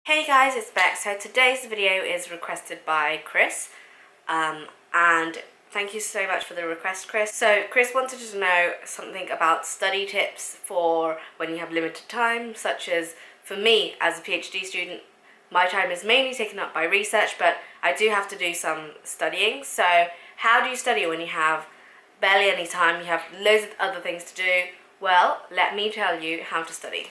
Hey guys, it's Beck. So today's video is requested by Chris, and thank you so much for the request, Chris. So Chris wanted to know something about study tips for when you have limited time, such as for me as a PhD student, my time is mainly taken up by research, but I do have to do some studying. So how do you study when you have barely any time, you have loads of other things to do? Well, let me tell you how to study.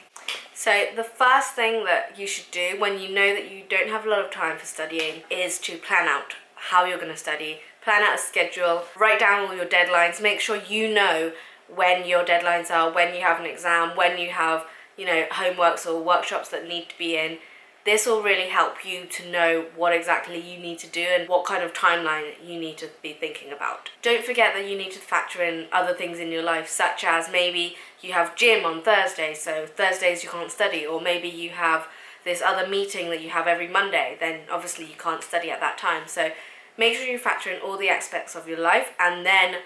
So the first thing that you should do when you know that you don't have a lot of time for studying is to plan out how you're going to study. Plan out a schedule, write down all your deadlines, make sure you know when your deadlines are, when you have an exam, when you have, homeworks or workshops that need to be in. This will really help you to know what exactly you need to do and what kind of timeline you need to be thinking about. Don't forget that you need to factor in other things in your life, such as maybe you have gym on Thursdays, so Thursdays you can't study, or maybe you have this other meeting that you have every Monday, then obviously you can't study at that time. So make sure you factor in all the aspects of your life and then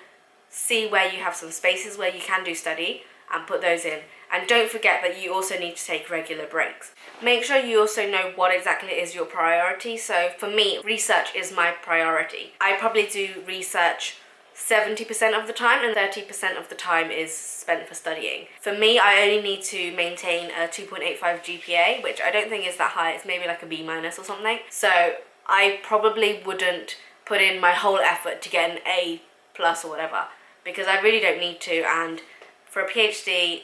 see where you have some spaces where you can do study and put those in. And don't forget that you also need to take regular breaks. Make sure you also know what exactly is your priority. So for me, research is my priority. I probably do research 70% of the time and 30% of the time is spent for studying. For me, I only need to maintain a 2.85 GPA, which I don't think is that high. It's maybe like a B- or something. So I probably wouldn't put in my whole effort to get an A+ or whatever, because I really don't need to. And for a PhD,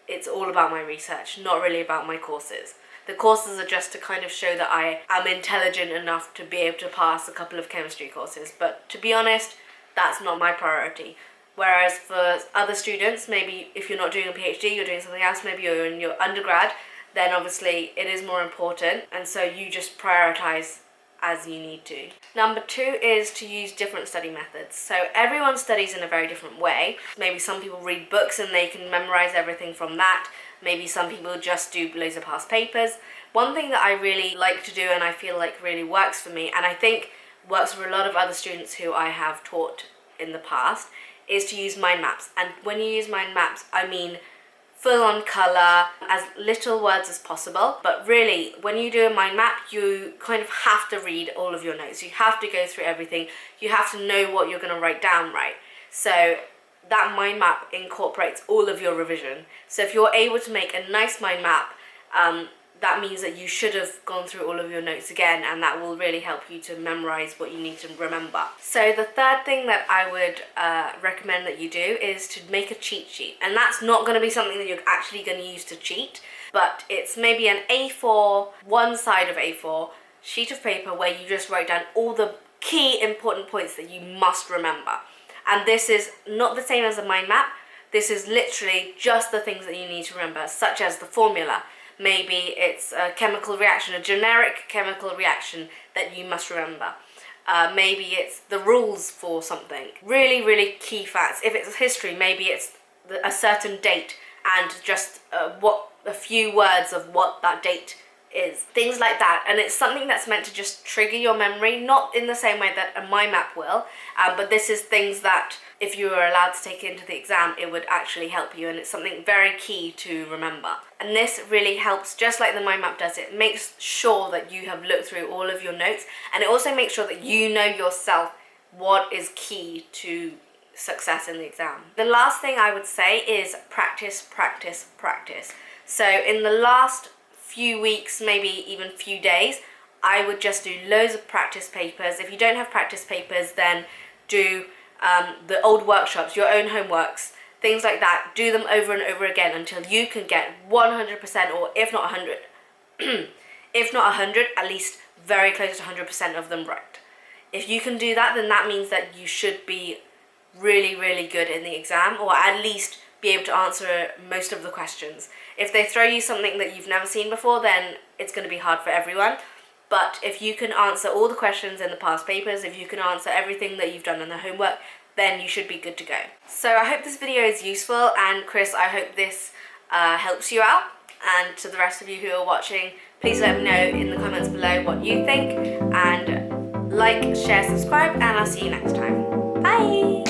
it's all about my research, not really about my courses. The courses are just to kind of show that I am intelligent enough to be able to pass a couple of chemistry courses, but to be honest, that's not my priority. Whereas for other students, maybe if you're not doing a PhD, you're doing something else, maybe you're in your undergrad, then obviously it is more important, and so you just prioritize as you need to. Number 2 is to use different study methods. So everyone studies in a very different way. Maybe some people read books and they can memorize everything from that. Maybe some people just do loads of past papers. One thing that I really like to do and I feel like really works for me, and I think works for a lot of other students who I have taught in the past, is to use mind maps. And when you use mind maps, I mean full on colour, as little words as possible. But really, when you do a mind map, you kind of have to read all of your notes. You have to go through everything. You have to know what you're going to write down, right? So that mind map incorporates all of your revision. So if you're able to make a nice mind map, that means that you should have gone through all of your notes again, and that will really help you to memorize what you need to remember. So the third thing that I would recommend that you do is to make a cheat sheet. And that's not going to be something that you're actually going to use to cheat, but it's maybe an A4, one side of A4 sheet of paper where you just write down all the key important points that you must remember. And this is not the same as a mind map. This is literally just the things that you need to remember, such as the formula. Maybe it's a chemical reaction, a generic chemical reaction that you must remember. Maybe it's the rules for something. Really, really key facts. If it's history, maybe it's a certain date and just a few words of what that date is. Things like that. And it's something that's meant to just trigger your memory, not in the same way that a mind map will, but this is things that if you were allowed to take it into the exam, it would actually help you, and it's something very key to remember. And this really helps, just like the mind map does. It makes sure that you have looked through all of your notes, and it also makes sure that you know yourself what is key to success in the exam. The last thing I would say is practice, practice, practice. So in the last few weeks, maybe even few days, I would just do loads of practice papers. If you don't have practice papers, then do the old workshops, your own homeworks, things like that. Do them over and over again until you can get 100%, or if not 100, if not 100, at least very close to 100% of them right. If you can do that, then that means that you should be really, really good in the exam, or at least be able to answer most of the questions. If they throw you something that you've never seen before, then it's going to be hard for everyone. But if you can answer all the questions in the past papers, if you can answer everything that you've done in the homework, then you should be good to go. So I hope this video is useful, and Chris, I hope this helps you out. And to the rest of you who are watching, please let me know in the comments below what you think, and like, share, subscribe, and I'll see you next time. Bye!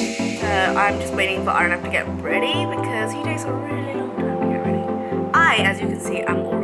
I'm just waiting for Arnav to get ready because he takes a really long time to get ready. As you can see, I'm all